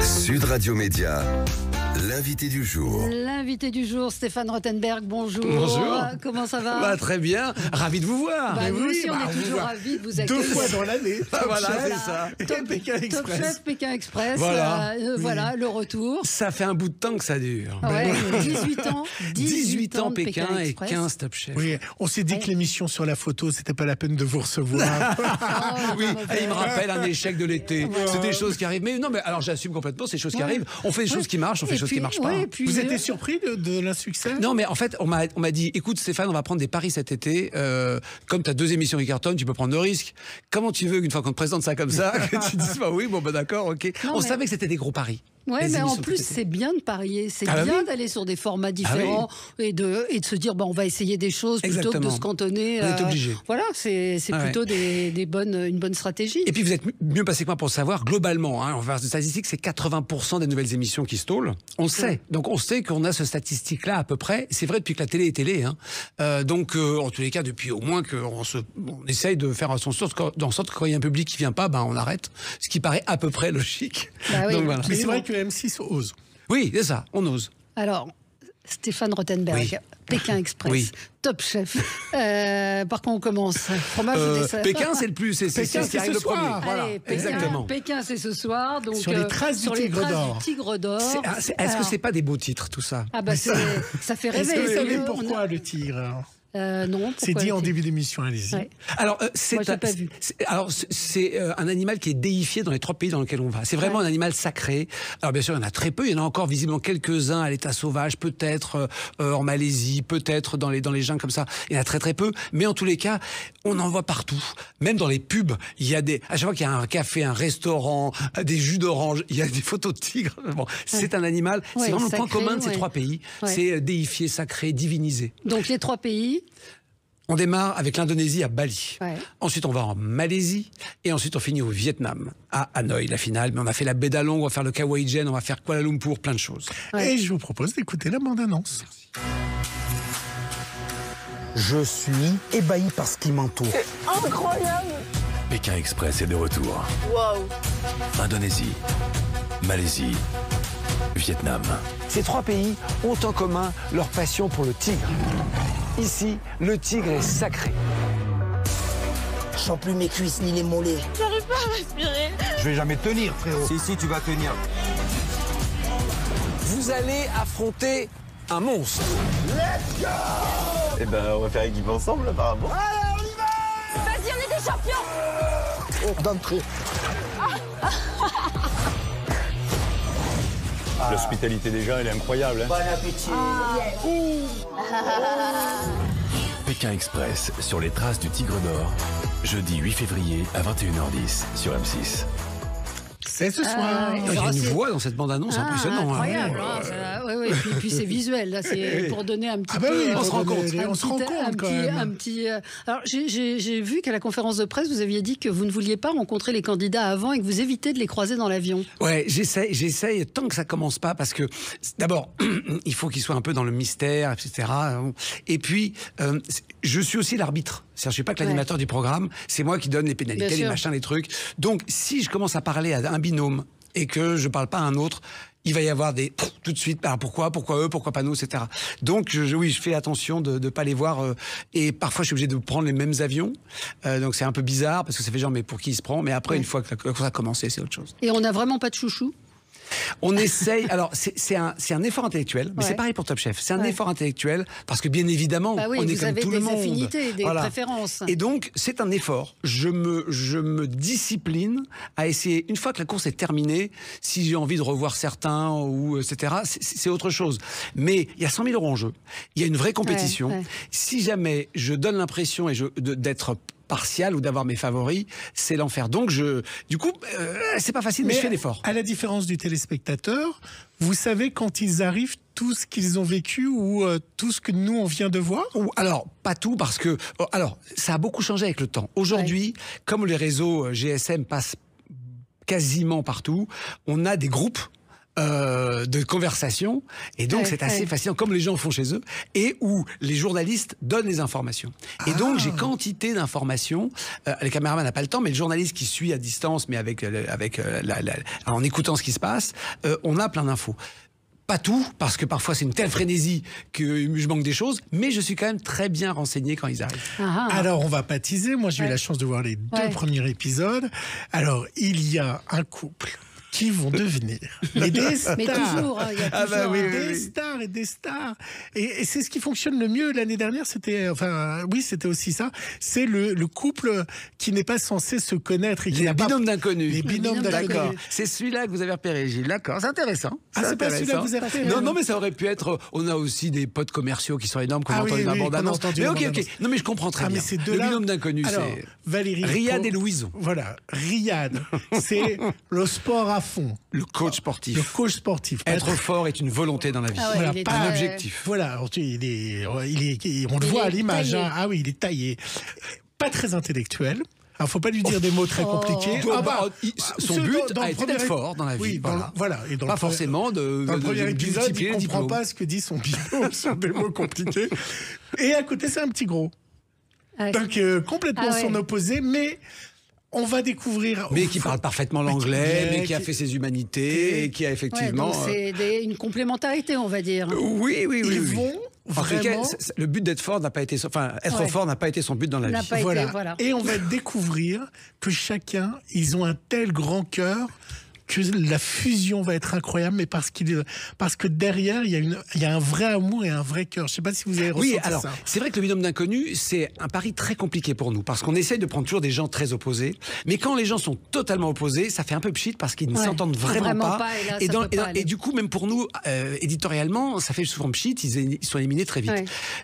Sud Radio Média, l'invité du jour. L'invité du jour, Stéphane Rothenberg, bonjour. Bonjour. Comment ça va? Très bien, ravi de vous voir. Nous aussi, on est toujours ravis de vous accueillir. 2 fois dans l'année. Voilà, c'est ça. Top Chef Pékin Express. Voilà. Voilà, le retour. Ça fait un bout de temps que ça dure. Ouais, 18 ans. 18 ans Pékin et Express. 15 Top Chef. Oui, on s'est dit que l'émission sur la photo, c'était pas la peine de vous recevoir. Oui, et il me rappelle un échec de l'été. Ouais. C'est des choses qui arrivent. Mais non, mais alors j'assume complètement ces choses qui arrivent. On fait des choses qui marchent, on fait des choses qui marchent pas. Vous étiez surpris de l'insuccès? Non, mais en fait, on m'a dit, écoute Stéphane, on va prendre des paris cet été. Comme tu as 2 émissions qui cartonnent, tu peux prendre le risque. Comment tu veux qu'une fois qu'on te présente ça comme ça, que tu dises, bah oui, bon, bah d'accord, ok. Non, On mais... savait que c'était des gros paris. Ouais, Les mais en émissions plus, de TT. c'est bien de parier. C'est Ah bah bien oui. d'aller sur des formats différents et de se dire, on va essayer des choses plutôt que de Exactement. se cantonner. On est obligé. Voilà, c'est plutôt une bonne stratégie. Et puis vous êtes mieux passé que moi pour le savoir, globalement, on va voir de statistiques, c'est 80% des nouvelles émissions qui stallent. On le sait. Donc on sait qu'on a ce statistique-là à peu près. C'est vrai depuis que la télé est télé. Donc en tous les cas, depuis au moins qu'on essaye de faire en sorte que quand il y a un public qui vient pas, on arrête. Ce qui paraît à peu près logique. Bah oui. Donc voilà. Mais c'est vrai que M6 ose. Oui, c'est ça, on ose. Alors, Stéphane Rothenberg, Oui. Pékin Express, Oui. Top Chef. Par quoi on commence? Fromage ou dessert? Pékin, c'est le plus, c'est Pékin, ce qui arrive c'est le ce soir. premier. Voilà, Allez, Pékin, exactement. Pékin, c'est ce soir. Donc, Sur les traces du Tigre d'Or. Tigre d'Or. Est-ce que c'est pas des beaux titres, tout ça? Ah bah ça fait rêver. Est-ce que vous savez On a- pourquoi le tigre? Non. C'est pourquoi dit le en tigre? début d'émission, allez-y. Ouais. Alors, Moi, je l'ai pas vu. c'est un animal qui est déifié dans les 3 pays dans lesquels on va. C'est vraiment un animal sacré. Alors, bien sûr, il y en a très peu. Il y en a encore visiblement quelques-uns à l'état sauvage, peut-être en Malaisie, peut-être dans les jungles comme ça. Il y en a très très peu. Mais en tous les cas, on en voit partout. Même dans les pubs, il y a à chaque fois qu'il y a un café, un restaurant, des jus d'orange, il y a des photos de tigres. Bon, c'est un animal. Ouais, c'est vraiment le point sacré, commun de ces ouais. 3 pays. Ouais. C'est déifié, sacré, divinisé. Donc les 3 pays. On démarre avec l'Indonésie à Bali. Ouais. Ensuite, on va en Malaisie. Et ensuite, on finit au Vietnam, à Hanoï, la finale. Mais on a fait la baie d'Along, on va faire le Khao Jen, on va faire Kuala Lumpur, plein de choses. Ouais. Et je vous propose d'écouter la bande-annonce. Je suis ébahi par ce qui m'entoure. Pékin Express est de retour. Waouh! Indonésie, Malaisie, Vietnam. Ces 3 pays ont en commun leur passion pour le tigre. Ici, le tigre est sacré. Je sens plus mes cuisses ni les mollets. J'arrive pas à respirer. Je vais jamais tenir, frérot. Si, tu vas tenir. Vous allez affronter un monstre. Eh ben, on va faire équipe ensemble, apparemment. Vas-y, on est des champions! Oh, d'entrée. L'hospitalité déjà, elle est incroyable. Bon appétit. Pékin Express sur les traces du Tigre d'Or. Jeudi 8 février à 21h10 sur M6. C'est ce soir. Il y a une voix dans cette bande-annonce impressionnante. Incroyable. Oui, puis c'est visuel. Là, c'est pour donner un petit Ah bah peu. oui, on se rend compte. on se rend compte quand même. Alors, j'ai vu qu'à la conférence de presse, vous aviez dit que vous ne vouliez pas rencontrer les candidats avant et que vous évitez de les croiser dans l'avion. Ouais, j'essaye tant que ça commence pas parce que d'abord il faut qu'ils soient un peu dans le mystère, etc. Et puis je suis aussi l'arbitre. C'est-à-dire, je suis pas que l'animateur du programme, c'est moi qui donne les pénalités, Bien les sûr. machins, les trucs. Donc si je commence à parler à un binôme et que je parle pas à un autre, il va y avoir des tout de suite. Alors pourquoi eux, pourquoi pas nous, etc. Donc oui, je fais attention de pas les voir. Et parfois, je suis obligé de prendre les mêmes avions. Donc c'est un peu bizarre parce que ça fait genre mais pour qui il se prend. Mais après, une fois que la course a commencé, c'est autre chose. Et on n'a vraiment pas de chouchou. On essaye. Alors, c'est un effort intellectuel, mais Ouais. c'est pareil pour Top Chef. C'est un Ouais. effort intellectuel parce que bien évidemment, Bah oui, on est vous comme avez tout le des monde. affinités, des Voilà. préférences. Et donc, c'est un effort. Je me discipline à essayer. Une fois que la course est terminée, si j'ai envie de revoir certains ou etc., c'est autre chose. Mais il y a 100 000 € en jeu. Il y a une vraie compétition. Ouais. Si jamais je donne l'impression d'être partial ou d'avoir mes favoris, c'est l'enfer. Donc, du coup, c'est pas facile, mais je fais l'effort. À la différence du téléspectateur, vous savez quand ils arrivent tout ce qu'ils ont vécu ou tout ce que nous on vient de voir? Alors, pas tout, parce que ça a beaucoup changé avec le temps. Aujourd'hui, comme les réseaux GSM passent quasiment partout, on a des groupes de conversation. Et donc, c'est assez fascinant, comme les gens font chez eux, et où les journalistes donnent les informations. Et donc, j'ai quantité d'informations. Les caméramans n'ont pas le temps, mais le journaliste qui suit à distance, mais en écoutant ce qui se passe, on a plein d'infos. Pas tout, parce que parfois c'est une telle frénésie que je manque des choses, mais je suis quand même très bien renseigné quand ils arrivent. Alors, on va pas teaser. Moi, j'ai eu la chance de voir les 2 premiers épisodes. Alors, il y a un couple qui vont devenir des stars. Mais toujours, il y a toujours des stars et des stars. Et c'est ce qui fonctionne le mieux. L'année dernière, c'était aussi ça. C'est le couple qui n'est pas censé se connaître. Et qui les binômes d'inconnus. Les binômes d'inconnus. D'accord. C'est celui-là que vous avez repéré, Gilles. D'accord, c'est intéressant. C'est pas celui-là que vous avez repéré. Non, mais ça aurait pu être... On a aussi des potes commerciaux qui sont énormes, qu'on a entendu dans la bande-annonce. Mais ok. Non, mais je comprends très bien. Le binôme d'inconnus, c'est... Valérie, Riyad et Louison. Voilà. Riyad, c'est le sport à fond. Le coach sportif. Le coach sportif. Être fort est une volonté dans la vie. Pas un objectif. Voilà, on le voit à l'image. Ah oui, il est taillé. Pas très intellectuel. Alors, faut pas lui dire des mots très compliqués. Son but a été d'être fort dans la vie. Oui, voilà. Et pas forcément dans le premier épisode, il comprend pas ce que dit son binôme sur des mots compliqués. Et à côté, c'est un petit gros. Donc, complètement son opposé, mais... On va découvrir... Mais qui parle parfaitement l'anglais, mais qui a fait ses humanités, et qui a effectivement... donc c'est une complémentarité, on va dire. Oui. Ils vont vraiment... Le but d'être fort n'a pas été... Enfin, être fort n'a pas été son but dans la vie. Voilà. Et on va découvrir que chacun, ils ont un tel grand cœur que la fusion va être incroyable, mais parce que derrière, il y a un vrai amour et un vrai cœur. Je ne sais pas si vous avez ressenti ça. Oui, alors, c'est vrai que le binôme d'inconnus, c'est un pari très compliqué pour nous, parce qu'on essaye de prendre toujours des gens très opposés, mais quand les gens sont totalement opposés, ça fait un peu pchit, parce qu'ils ne s'entendent vraiment pas. Et du coup, même pour nous, éditorialement, ça fait souvent pchit, ils sont éliminés très vite.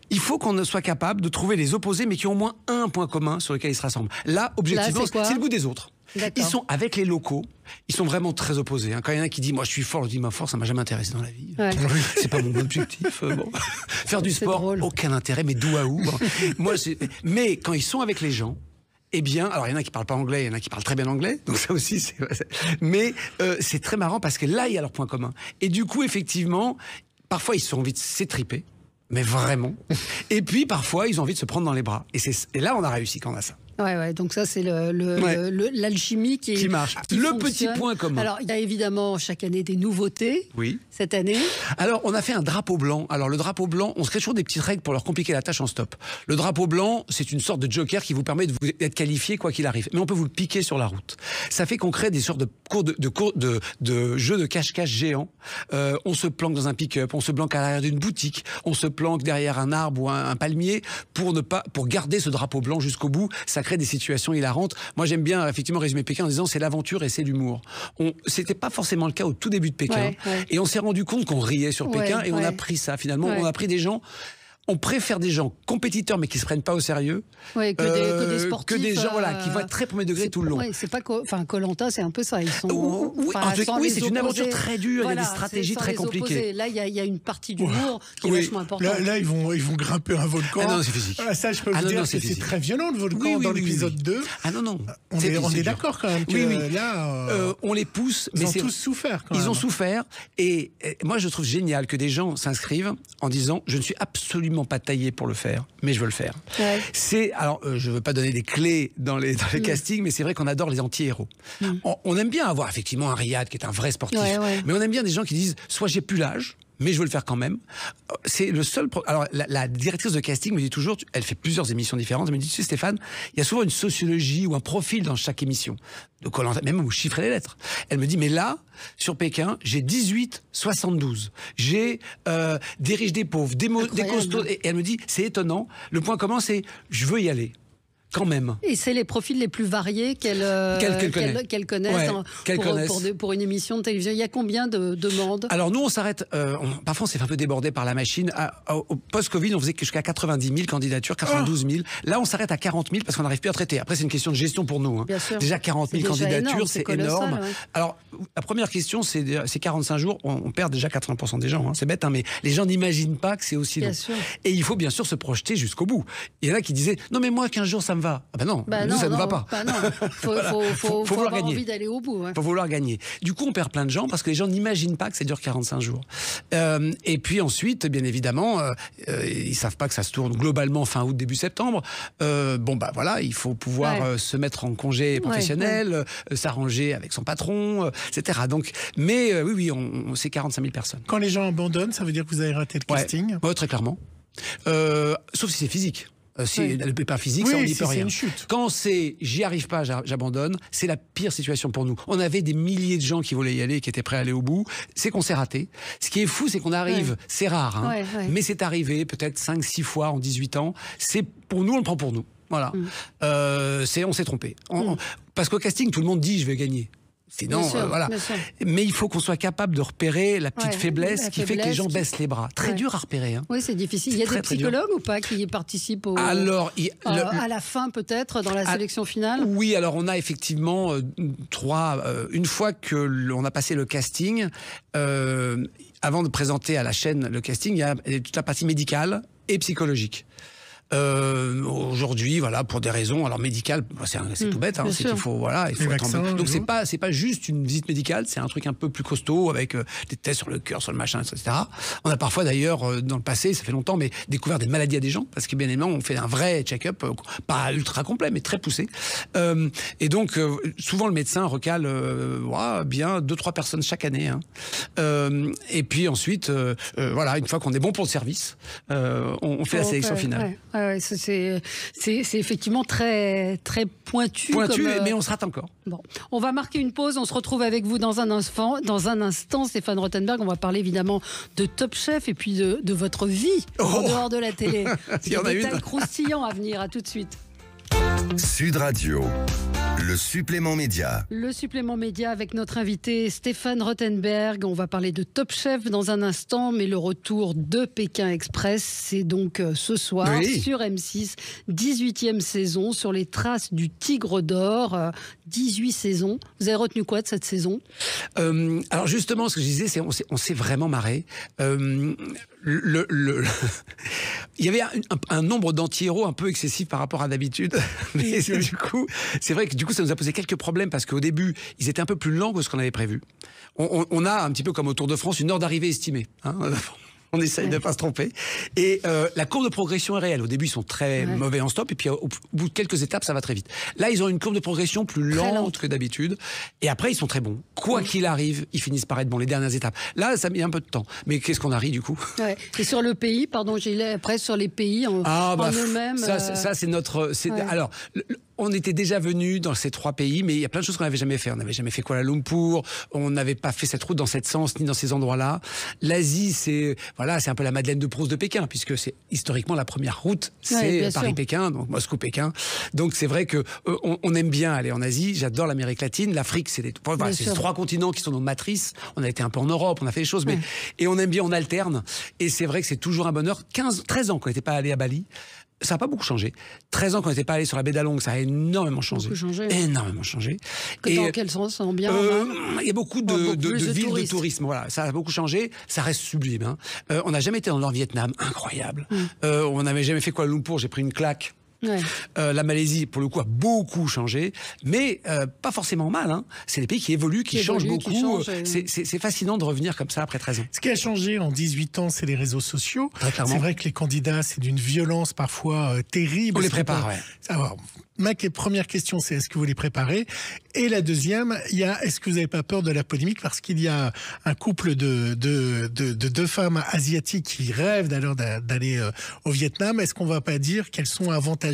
Il faut qu'on soit capable de trouver les opposés, mais qui ont au moins un point commun sur lequel ils se rassemblent. Là, objectivement, c'est le goût des autres. Ils sont avec les locaux, ils sont vraiment très opposés. Quand il y en a qui dit moi je suis fort, je dis ma force ça m'a jamais intéressé dans la vie. C'est pas mon objectif. Faire du sport, drôle. Aucun intérêt, mais d'où à où. Mais quand ils sont avec les gens, eh bien, alors il y en a qui parlent pas anglais, il y en a qui parlent très bien anglais, donc ça aussi mais c'est très marrant parce que là il y a leur point commun. Et du coup effectivement, parfois ils ont envie de s'étriper, mais vraiment. Et puis parfois ils ont envie de se prendre dans les bras. Et là on a réussi quand on a ça. Ouais, donc ça c'est l'alchimie qui marche. Le petit point commun. Alors il y a évidemment chaque année des nouveautés. Oui. Cette année. Alors on a fait un drapeau blanc. Alors le drapeau blanc, on se crée toujours des petites règles pour leur compliquer la tâche en stop. Le drapeau blanc, c'est une sorte de joker qui vous permet d'être qualifié quoi qu'il arrive. Mais on peut vous le piquer sur la route. Ça fait qu'on crée des sortes de jeux de cache-cache géants. On se planque dans un pick-up, on se planque à l'arrière d'une boutique, on se planque derrière un arbre ou un palmier pour garder ce drapeau blanc jusqu'au bout. Ça crée des situations hilarantes. Moi, j'aime bien effectivement résumer Pékin en disant c'est l'aventure et c'est l'humour. C'était pas forcément le cas au tout début de Pékin. Et on s'est rendu compte qu'on riait sur Pékin et on a pris ça finalement. On a pris des gens. On préfère des gens compétiteurs mais qui se prennent pas au sérieux que des sportifs, que des gens qui vont être très premier degré tout le long. C'est pas Koh-Lanta, c'est un peu ça. Ils sont c'est une aventure très dure, il y a des stratégies très compliquées. Là, il y a une partie d'humour qui est vachement importante. Là, ils vont grimper un volcan. Ah non, c'est physique. Ça, je peux vous dire que c'est très violent le volcan dans l'épisode 2. Ah non. On est d'accord quand même que là, on les pousse, mais ils ont tous souffert. Ils ont souffert et moi je trouve génial que des gens s'inscrivent en disant je ne suis absolument pas taillé pour le faire, mais je veux le faire. Alors, je veux pas donner des clés dans les castings, mais c'est vrai qu'on adore les anti-héros. On aime bien avoir effectivement un Riyad qui est un vrai sportif, mais on aime bien des gens qui disent soit j'ai plus l'âge, mais je veux le faire quand même. C'est le seul... Alors, la directrice de casting me dit toujours, elle fait plusieurs émissions différentes, elle me dit, tu sais Stéphane, il y a souvent une sociologie ou un profil dans chaque émission. De Koh-Lanta, même où chiffrer les lettres. Elle me dit, mais là, sur Pékin, j'ai 18-72. J'ai des riches, des pauvres, des costauds. Et elle me dit, c'est étonnant. Le point commun, c'est, je veux y aller. Quand même. Et c'est les profils les plus variés qu'elle connaisse pour une émission de télévision. Il y a combien de demandes? Alors nous, on s'arrête, parfois on s'est un peu débordé par la machine. Au post-Covid, on faisait jusqu'à 90 000 candidatures, 92 000. Là, on s'arrête à 40 000 parce qu'on n'arrive plus à traiter. Après, c'est une question de gestion pour nous. Bien sûr. Déjà 40 000 candidatures, c'est énorme. Ouais. Alors, la première question, c'est 45 jours, on perd déjà 80% des gens. C'est bête, mais les gens n'imaginent pas que c'est aussi long. Et il faut bien sûr se projeter jusqu'au bout. Il y en a qui disaient, non mais moi, 15 jours, ça me va va. Ah ben non, Bah nous, non, ça ne non, va pas. Bah non. Faut vouloir avoir gagner. envie d'aller au bout. Ouais. Faut vouloir gagner. Du coup, on perd plein de gens parce que les gens n'imaginent pas que ça dure 45 jours. Et puis ensuite, bien évidemment, ils savent pas que ça se tourne globalement fin août, début septembre. Voilà, il faut pouvoir se mettre en congé professionnel, s'arranger avec son patron, etc. Donc, mais oui, c'est 45 000 personnes. Quand les gens abandonnent, ça veut dire que vous avez raté le casting? Ouais, très clairement. Sauf si c'est physique. Si le pas physique, ça on n'y peut rien. Une chute. Quand c'est j'y arrive pas, j'abandonne, c'est la pire situation pour nous. On avait des milliers de gens qui voulaient y aller, qui étaient prêts à aller au bout. C'est qu'on s'est raté. Ce qui est fou, c'est qu'on arrive, c'est rare, hein, mais c'est arrivé peut-être 5-6 fois en 18 ans. C'est pour nous, on le prend pour nous. Voilà. On s'est trompé. Parce qu'au casting, tout le monde dit je vais gagner. Sinon, voilà. Mais il faut qu'on soit capable de repérer la petite faiblesse qui fait que les gens baissent les bras. Très dur à repérer. Hein. Oui, c'est difficile. Il y a des psychologues ou pas qui participent à la fin peut-être dans la sélection finale? Oui, alors on a effectivement une fois que l'on a passé le casting, avant de présenter à la chaîne le casting, il y a toute la partie médicale et psychologique. Aujourd'hui, voilà, pour des raisons alors médicales, c'est tout bête, hein, c'est qu'il faut il faut être donc c'est pas juste une visite médicale, c'est un truc un peu plus costaud avec des tests sur le cœur, sur le machin, etc. On a parfois d'ailleurs dans le passé, ça fait longtemps, mais découvert des maladies à des gens parce que bien évidemment on fait un vrai check-up, pas ultra complet mais très poussé. Et donc souvent le médecin recale bien 2-3 personnes chaque année. Hein. Et puis ensuite, une fois qu'on est bon pour le service, on fait la sélection finale. Ouais, c'est effectivement très, très pointu. Mais on se rate encore. Bon, on va marquer une pause. On se retrouve avec vous dans un instant. Stéphane Rothenberg, on va parler évidemment de Top Chef et puis de votre vie en dehors de la télé. Il y a des détails croustillants à venir. À tout de suite. Sud Radio, le supplément média. Le supplément média avec notre invité Stéphane Rothenberg. On va parler de Top Chef dans un instant, mais le retour de Pékin Express, c'est donc ce soir sur M6, 18e saison, sur les traces du Tigre d'Or, 18 saisons. Vous avez retenu quoi de cette saison? Alors justement, ce que je disais, c'est on s'est vraiment marré. Il y avait un nombre d'anti-héros un peu excessif par rapport à d'habitude. Mais du coup, c'est vrai que ça nous a posé quelques problèmes parce qu'au début, ils étaient un peu plus lents que ce qu'on avait prévu. On a un petit peu comme au Tour de France une heure d'arrivée estimée. Hein. On essaye de ne pas se tromper. Et la courbe de progression est réelle. Au début, ils sont très mauvais en stop. Et puis, au bout de quelques étapes, ça va très vite. Là, ils ont une courbe de progression plus lente que d'habitude. Et après, ils sont très bons. Quoi qu'il arrive, ils finissent par être bons. Les dernières étapes. Là, ça met un peu de temps. Mais qu'est-ce qu'on a ri, du coup? Et sur le pays, après, sur les pays en eux-mêmes. Ça, c'est notre... Alors... On était déjà venus dans ces 3 pays, mais il y a plein de choses qu'on n'avait jamais fait. On n'avait jamais fait Kuala Lumpur, on n'avait pas fait cette route dans cet sens, ni dans ces endroits-là. L'Asie, c'est un peu la Madeleine de Proust de Pékin, puisque c'est historiquement la première route, c'est Paris-Pékin, donc Moscou-Pékin. Donc c'est vrai que on aime bien aller en Asie. J'adore l'Amérique latine, l'Afrique, c'est ces 3 continents qui sont nos matrices. On a été un peu en Europe, on a fait des choses, et on aime bien, on alterne. Et c'est vrai que c'est toujours un bonheur. 13 ans qu'on n'était pas allé à Bali. Ça n'a pas beaucoup changé. 13 ans qu'on n'était pas allé sur la baie d'Along, ça a énormément changé. Énormément changé. Dans quel sens? En bien, en mal? Il y a beaucoup de villes de tourisme. Voilà, ça a beaucoup changé. Ça reste sublime. Hein. On n'a jamais été dans le Nord-Vietnam. Incroyable. On n'avait jamais fait Kuala Lumpur. J'ai pris une claque. La Malaisie, pour le coup, a beaucoup changé, mais pas forcément mal. Hein. C'est des pays qui évoluent, qui changent beaucoup. C'est fascinant de revenir comme ça après 13 ans. Ce qui a changé en 18 ans, c'est les réseaux sociaux. C'est vrai que les candidats, c'est d'une violence parfois terrible. On les prépare, Alors, ma première question, c'est est-ce que vous les préparez? Et la deuxième, est-ce que vous n'avez pas peur de la polémique? Parce qu'il y a un couple de 2 femmes asiatiques qui rêvent d'aller au Vietnam. Est-ce qu'on ne va pas dire qu'elles sont avantagées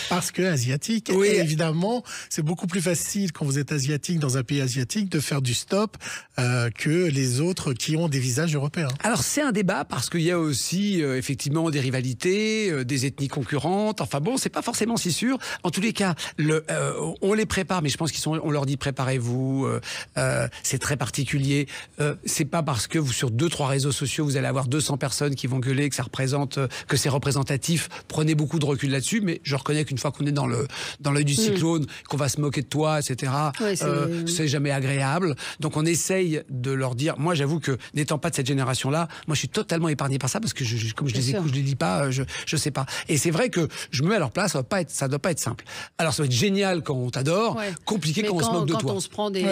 parce que asiatiques? Et évidemment, c'est beaucoup plus facile quand vous êtes asiatique dans un pays asiatique de faire du stop que les autres qui ont des visages européens. Alors c'est un débat parce qu'il y a aussi effectivement des rivalités, des ethnies concurrentes. Enfin bon, c'est pas forcément si sûr. En tous les cas, on les prépare, mais je pense on leur dit préparez-vous. C'est très particulier. C'est pas parce que sur 2-3 réseaux sociaux vous allez avoir 200 personnes qui vont gueuler que ça représente, que c'est représentatif. Prenez beaucoup de recul là-dessus, mais mais je reconnais qu'une fois qu'on est dans l'œil du cyclone, qu'on va se moquer de toi, etc., c'est jamais agréable. Donc on essaye de leur dire, moi j'avoue que n'étant pas de cette génération-là, moi je suis totalement épargné par ça parce que comme je les écoute, je les lis pas, je sais pas. Et c'est vrai que je me mets à leur place, ça doit pas être simple. Alors ça va être génial quand on t'adore, compliqué quand on se moque de toi. Quand on se prend des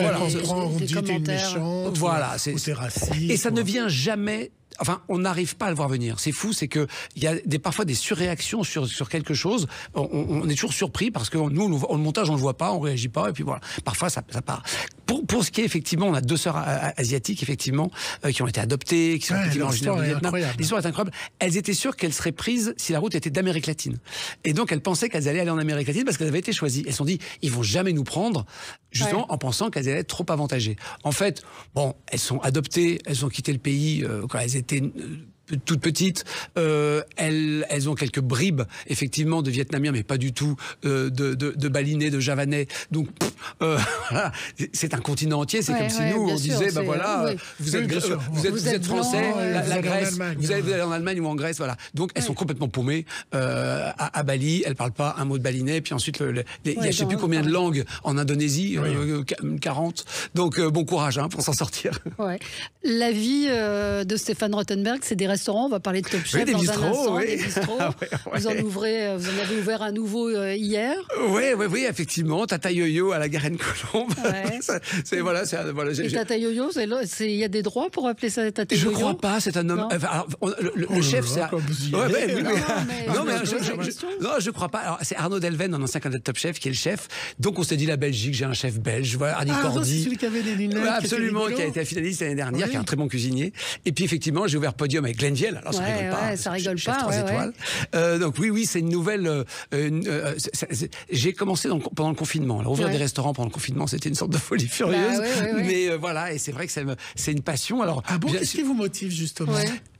commentaires. Voilà, c'est raciste. Et ça ne vient jamais. Enfin, on n'arrive pas à le voir venir. C'est fou, c'est que il y a parfois des surréactions sur quelque chose. On est toujours surpris parce que nous, le montage, on le voit pas, on réagit pas, et puis voilà. Parfois, ça part. Pour ce qui est effectivement, on a 2 sœurs asiatiques effectivement qui ont été adoptées, qui sont originaires du Vietnam. L'histoire est incroyable. Elles étaient sûres qu'elles seraient prises si la route était d'Amérique latine. Et donc elles pensaient qu'elles allaient aller en Amérique latine parce qu'elles avaient été choisies. Elles se sont dit, ils vont jamais nous prendre, justement en pensant qu'elles allaient être trop avantagées. En fait, bon, elles sont adoptées, elles ont quitté le pays quand elles étaient toutes petites, elles ont quelques bribes effectivement de Vietnamiens, mais pas du tout de Balinais, de Javanais. Donc voilà, c'est un continent entier. C'est comme si nous on disait, vous êtes français, la Grèce, vous allez aller en Allemagne ou en Grèce, voilà. Donc elles sont complètement paumées à Bali. Elles parlent pas un mot de balinais. Puis ensuite, il y a je sais plus combien de langues en Indonésie, 40. Donc bon courage pour s'en sortir. La vie de Stéphane Rothenberg, c'est des restaurants, on va parler de Top Chef dans un instant, des bistrots. Vous en avez ouvert un nouveau hier. Oui, effectivement, Tata Yo-Yo à la Garenne-Colombe. Et Tata Yo-Yo, il y a des droits pour appeler ça Tata Yo-Yo? Je crois pas, c'est un homme. Le chef, c'est. Non, je crois pas. Alors, c'est Arnaud Delven, un ancien candidat de Top Chef, qui est le chef. Donc on s'est dit la Belgique, j'ai un chef belge, Arnie Cordy. C'est celui qui avait des lunettes. Absolument, qui a été finaliste l'année dernière, qui est un très bon cuisinier. Et puis effectivement, j'ai ouvert Podium avec Glenn Viel. Alors ça rigole pas. Ça rigole chef pas. 3 étoiles. Donc oui, c'est une nouvelle. J'ai commencé pendant le confinement. Alors ouvrir des restaurants pendant le confinement, c'était une sorte de folie furieuse. Mais voilà, et c'est vrai que c'est une passion. Alors qu'est-ce qui vous motive justement?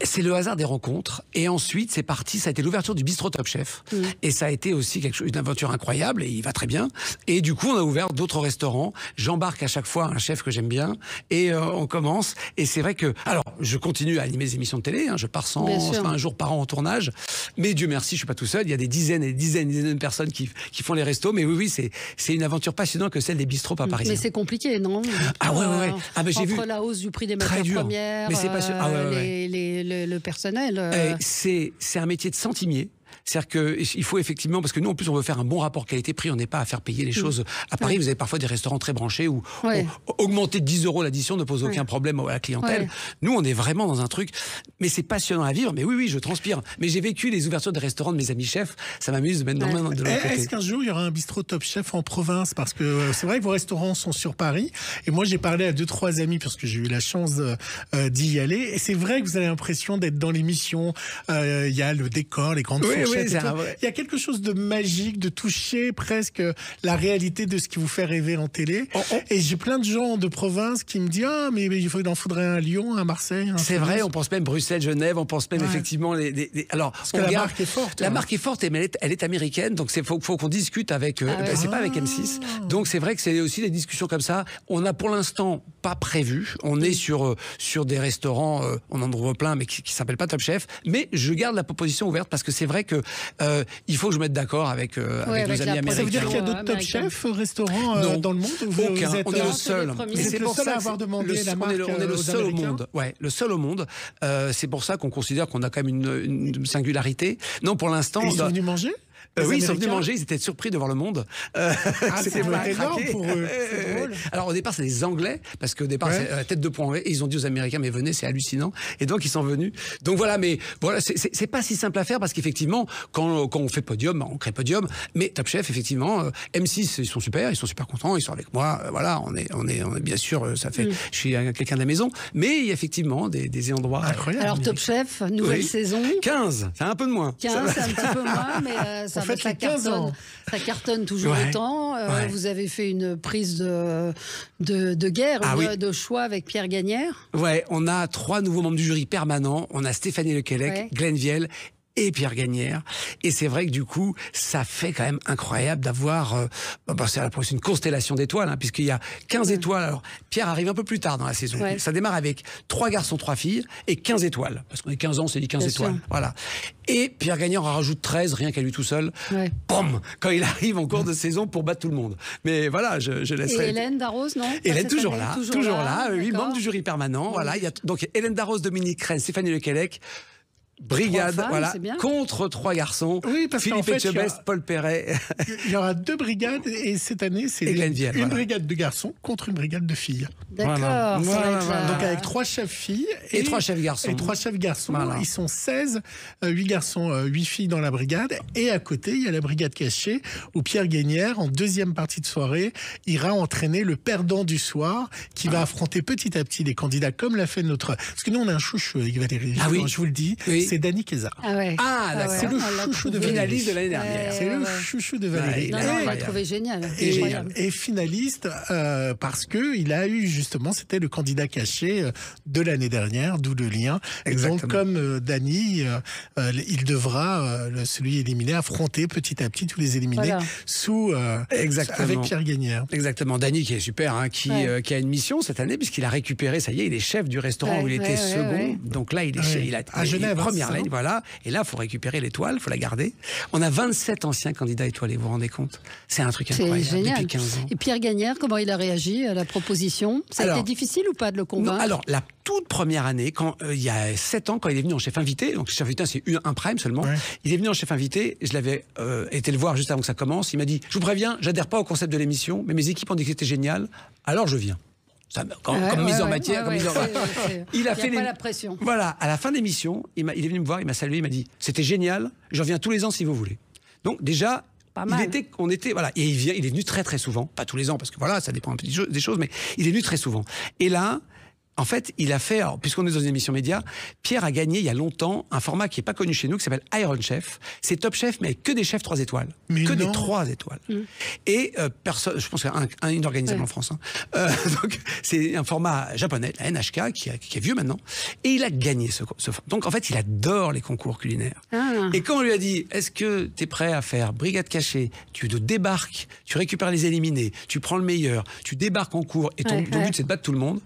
C'est le hasard des rencontres. Et ensuite, c'est parti. Ça a été l'ouverture du bistrot Top Chef. Et ça a été aussi une aventure incroyable. Et il va très bien. Et du coup, on a ouvert d'autres restaurants. J'embarque à chaque fois un chef que j'aime bien. Et on commence. Et c'est vrai que, alors, je continue à animer des émissions de télé. Je pars 120 jours par an en tournage. Mais Dieu merci, je suis pas tout seul. Il y a des dizaines et des dizaines de personnes qui font les restos. Mais oui, c'est une aventure passionnante que celle des bistrots pas parisiens. Mais c'est compliqué, non? J'ai vu. Entre la hausse du prix des matières premières, le personnel. C'est un métier de centimier. C'est-à-dire qu'il faut effectivement, parce que nous en plus on veut faire un bon rapport qualité-prix, on n'est pas à faire payer les choses. À Paris, vous avez parfois des restaurants très branchés où augmenter de 10 € l'addition ne pose aucun problème à la clientèle. Nous, on est vraiment dans un truc, mais c'est passionnant à vivre. Mais oui, je transpire. Mais j'ai vécu les ouvertures de restaurants de mes amis chefs. Ça m'amuse de mettre dans de l'autre côté. Est-ce qu'un jour il y aura un bistrot Top Chef en province? Parce que c'est vrai que vos restaurants sont sur Paris. Et moi, j'ai parlé à 2-3 amis parce que j'ai eu la chance d'y aller. Et c'est vrai que vous avez l'impression d'être dans l'émission. Il y a le décor, les grandes fourchettes. Il y a quelque chose de magique, de toucher presque la réalité de ce qui vous fait rêver en télé. Et j'ai plein de gens de province qui me disent mais il en faudrait un à Lyon, un Marseille. C'est vrai, on pense même Bruxelles, Genève, on pense même effectivement alors parce que la marque est forte. La marque est forte, mais elle est américaine, donc faut qu'on discute avec. C'est pas avec M6, donc c'est vrai que c'est aussi des discussions comme ça. On a pour l'instant pas prévu. On est sur des restaurants, on en trouve plein, mais qui s'appellent pas Top Chef. Mais je garde la proposition ouverte parce que c'est vrai que il faut que je me mette d'accord avec nos amis américains. Ça veut dire qu'il y a d'autres Top Chef restaurants dans le monde? Aucun. On est le seul. Mais c'est pour ça à avoir demandé la marque. On est le seul au monde. Le seul au monde. C'est pour ça qu'on considère qu'on a quand même une singularité. Non, pour l'instant. Ils sont venus manger? Oui, ils sont venus manger, ils étaient surpris de voir le monde. C'était énorme pour eux. C'est drôle. Alors au départ, c'est des Anglais, parce qu'au départ, c'est la tête de pont anglais, et ils ont dit aux Américains, mais venez, c'est hallucinant. Et donc, ils sont venus. Donc voilà, mais voilà, c'est pas si simple à faire, parce qu'effectivement, quand on fait Podium, on crée Podium, mais Top Chef, effectivement, M6, ils sont super contents, ils sont avec moi, voilà, on est bien sûr, ça fait, je suis quelqu'un de la maison, mais il y a effectivement des endroits incroyables. Alors Top Chef, nouvelle saison. 15, c'est un peu de moins. 15, c'est un petit peu moins, mais ça cartonne toujours autant. Vous avez fait une prise de guerre, de choix avec Pierre Gagnère. Ouais, on a 3 nouveaux membres du jury permanent. On a Stéphanie Lequelec, Glenn Viel et Pierre Gagnère. Et c'est vrai que du coup, ça fait quand même incroyable d'avoir... c'est une constellation d'étoiles, hein, puisqu'il y a 15 étoiles. Alors, Pierre arrive un peu plus tard dans la saison. Ça démarre avec 3 garçons, 3 filles et 15 étoiles. Parce qu'on est 15 ans, c'est dit 15 étoiles. Voilà. Et Pierre Gagnère en rajoute 13, rien qu'à lui tout seul. Boum, quand il arrive en cours de saison pour battre tout le monde. Mais voilà, je laisserai... Et Hélène Darroze, non? Hélène, toujours là, membre du jury permanent. Voilà, il y a donc Hélène Darroze, Dominique Rennes, Stéphanie Lequelec. Brigade, contre 3 garçons. Oui, parce Philippe Etchebest, Paul Perret. Il y aura 2 brigades et cette année, c'est une brigade de garçons contre une brigade de filles. D'accord. Donc avec 3 chefs filles et 3 chefs garçons. Et 3 chefs garçons. Ils sont 16, 8 garçons, 8 filles dans la brigade. Et à côté, il y a la brigade cachée où Pierre Gagnère, en deuxième partie de soirée, ira entraîner le perdant du soir qui va affronter petit à petit les candidats comme l'a fait notre... Parce que nous, on a un chouchou avec Valérie. Je vous le dis. C'est Dany Kézard. D'accord. C'est le chouchou de Valérie. Finaliste de l'année dernière. C'est le chouchou de Valérie. On l'a trouvé génial. Et finaliste parce que il a eu justement, c'était le candidat caché de l'année dernière, d'où le lien. Et donc comme Dany, il devra, celui éliminé, affronter petit à petit tous les éliminés avec Pierre Gagnère. Exactement. Dany qui est super, hein, qui a une mission cette année puisqu'il a récupéré, ça y est, il est chef du restaurant où il était second. Donc là, il est à Genève, première ligne, voilà. Et là, il faut récupérer l'étoile, il faut la garder. On a 27 anciens candidats étoilés, vous vous rendez compte? C'est un truc incroyable. C'est génial. Depuis 15 ans. Et Pierre Gagnère, comment il a réagi à la proposition? Ça a été difficile ou pas de le convaincre? Alors, la toute première année, il y a 7 ans, quand il est venu en chef invité, donc chef invité, c'est un prime seulement, il est venu en chef invité, je l'avais été le voir juste avant que ça commence, il m'a dit, je vous préviens, j'adhère pas au concept de l'émission, mais mes équipes ont dit que c'était génial, alors je viens. Comme mise en matière, il a fait pas la pression. Voilà, à la fin de l'émission, il est venu me voir, il m'a salué, il m'a dit c'était génial, je reviens tous les ans si vous voulez. Donc déjà, et il est venu très très souvent, pas tous les ans parce que voilà, ça dépend un peu des choses, mais il est venu très souvent. Et là, en fait, il a fait, puisqu'on est dans une émission média, Pierre a gagné il y a longtemps un format qui n'est pas connu chez nous, qui s'appelle Iron Chef. C'est Top Chef, mais avec que des chefs 3 étoiles. Des 3 étoiles. Et personne, je pense qu'il y a une organisation en France. Hein. Donc, c'est un format japonais, la NHK, qui est vieux maintenant. Et il a gagné ce format. Donc, en fait, il adore les concours culinaires. Et quand on lui a dit, est-ce que tu es prêt à faire brigade cachée, tu débarques, tu récupères les éliminés, tu prends le meilleur, tu débarques en cours, et ton but, c'est de battre tout le monde.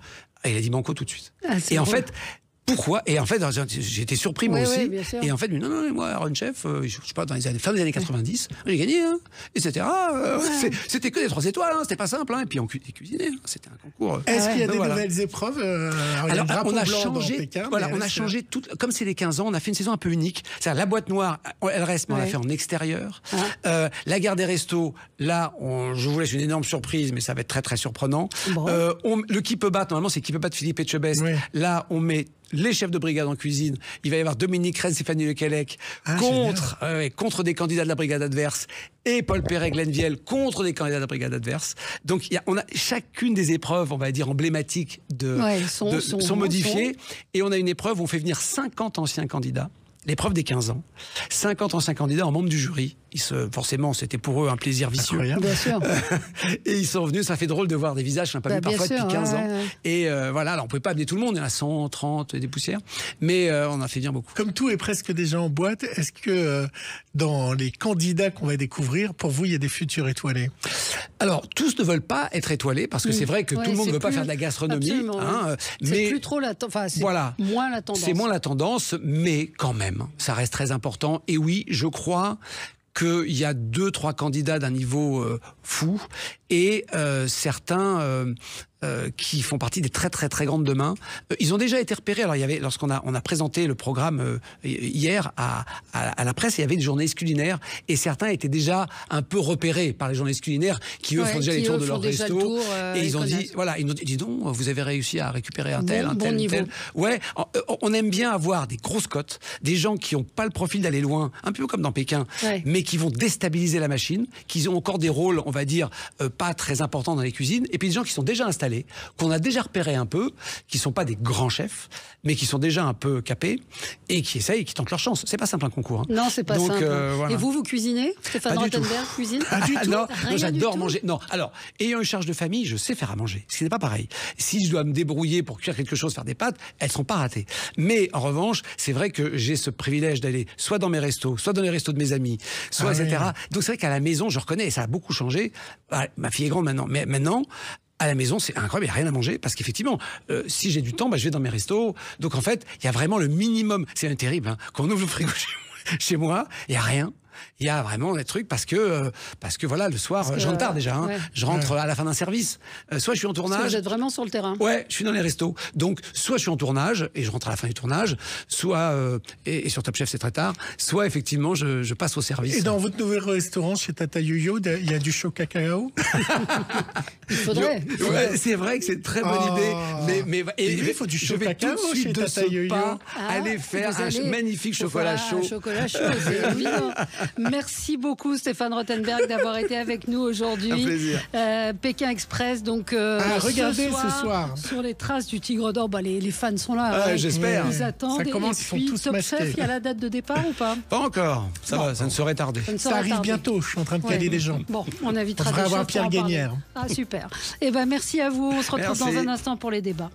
Et il a dit banco tout de suite. Et en fait, pourquoi? Et en fait, j'ai été surpris moi aussi. Et en fait, non, moi, Iron Chef, je sais pas, fin des années 90, j'ai gagné, hein, etc. C'était que des 3 étoiles, hein, c'était pas simple. Hein, et puis on cuisinait, hein, c'était un concours. Est-ce qu'il y a des nouvelles épreuves? Alors, on a changé, on a changé tout. Comme c'est les 15 ans, on a fait une saison un peu unique. C'est-à-dire la boîte noire, elle reste, mais on l'a fait en extérieur. La gare des restos, là, je vous laisse une énorme surprise, mais ça va être très très surprenant. Le qui peut battre, normalement, c'est qui peut battre Philippe Etchebest. Là, on met les chefs de brigade en cuisine. Il va y avoir Dominique Rennes, Stéphanie Lequelec contre des candidats de la brigade adverse et Paul Perret, Glenn Vielle contre des candidats de la brigade adverse. Donc on a chacune des épreuves, on va dire emblématiques sont modifiées. Et on a une épreuve où on fait venir 50 anciens candidats. L'épreuve des 15 ans. 50 anciens candidats en membres du jury. Forcément, c'était pour eux un plaisir vicieux. Bien sûr. Et ils sont venus, ça fait drôle de voir des visages qu'on n'a pas vu parfois depuis 15 ans. Et voilà, alors on ne pouvait pas amener tout le monde, il y en a 130, des poussières, mais on a fait bien beaucoup. Comme tout est presque déjà en boîte, est-ce que dans les candidats qu'on va découvrir, pour vous, il y a des futurs étoilés? Alors, tous ne veulent pas être étoilés, parce que c'est vrai que tout le monde ne veut pas faire de la gastronomie. Hein, c'est plus trop la tendance. Moins la tendance. C'est moins la tendance, mais quand même, ça reste très important. Et oui, je crois qu'il y a 2-3 candidats d'un niveau fou et certains qui font partie des très très très grandes demain. Ils ont déjà été repérés. Alors lorsqu'on a présenté le programme hier à la presse, il y avait des journalistes culinaires et certains étaient déjà un peu repérés par les journalistes culinaires qui eux font déjà les tours de leur resto et ils ont dit dis donc, vous avez réussi à récupérer un tel niveau. Ouais, on aime bien avoir des grosses cotes, des gens qui n'ont pas le profil d'aller loin, un peu comme dans Pékin, mais qui vont déstabiliser la machine, qui ont encore des rôles, on va dire, pas très importants dans les cuisines, et puis des gens qui sont déjà installés installés, qu'on a déjà repérés un peu, qui sont pas des grands chefs, mais qui sont déjà un peu capés et qui essayent, qui tentent leur chance. C'est pas simple un concours. Hein. Non, c'est pas simple. Voilà. Et vous cuisinez? Stéphane Rothenberg cuisine? Pas du tout. Non, j'adore manger. Non, alors, ayant une charge de famille, je sais faire à manger. Ce qui n'est pas pareil. Si je dois me débrouiller pour cuire quelque chose, faire des pâtes, elles seront pas ratées. Mais en revanche, c'est vrai que j'ai ce privilège d'aller soit dans mes restos, soit dans les restos de mes amis, soit etc. Donc c'est vrai qu'à la maison, je reconnais, et ça a beaucoup changé. Ma fille est grande maintenant, mais maintenant, à la maison, c'est incroyable, il n'y a rien à manger, parce qu'effectivement, si j'ai du temps, je vais dans mes restos. Donc en fait, il y a vraiment le minimum. C'est terrible, hein. Quand on ouvre le frigo chez moi, il n'y a rien. Il y a vraiment des trucs parce que voilà, le soir, je rentre tard déjà. Hein. Je rentre à la fin d'un service. Soit je suis en tournage. Vous êtes vraiment sur le terrain. Ouais, je suis dans les restos. Donc, soit je suis en tournage et je rentre à la fin du tournage, soit, et sur Top Chef c'est très tard, soit effectivement je passe au service. Et dans votre nouvel restaurant chez Tata Yo-Yo, il y a du chaud cacao? Il faudrait. Ouais, c'est vrai que c'est une très bonne idée. Mais il faut du chaud cacao chez Tata Yo-Yo. Aller faire un magnifique chocolat chaud. Chocolat chaud, c'est évident. Merci beaucoup Stéphane Rothenberg d'avoir été avec nous aujourd'hui. Un plaisir. Pékin Express, donc regardez ce soir sur les traces du Tigre d'Or. Les fans sont là. J'espère. Ils attendent. Ça commence, ils sont tous Top masqués. Chef, il y a la date de départ ou pas? Pas encore. Ça ne saurait tarder. Ça arrive bientôt. Je suis en train de caler les gens. Bon, on invitera. On devrait avoir Pierre Guénière. Ah super. Eh ben merci à vous. On se retrouve dans un instant pour les débats.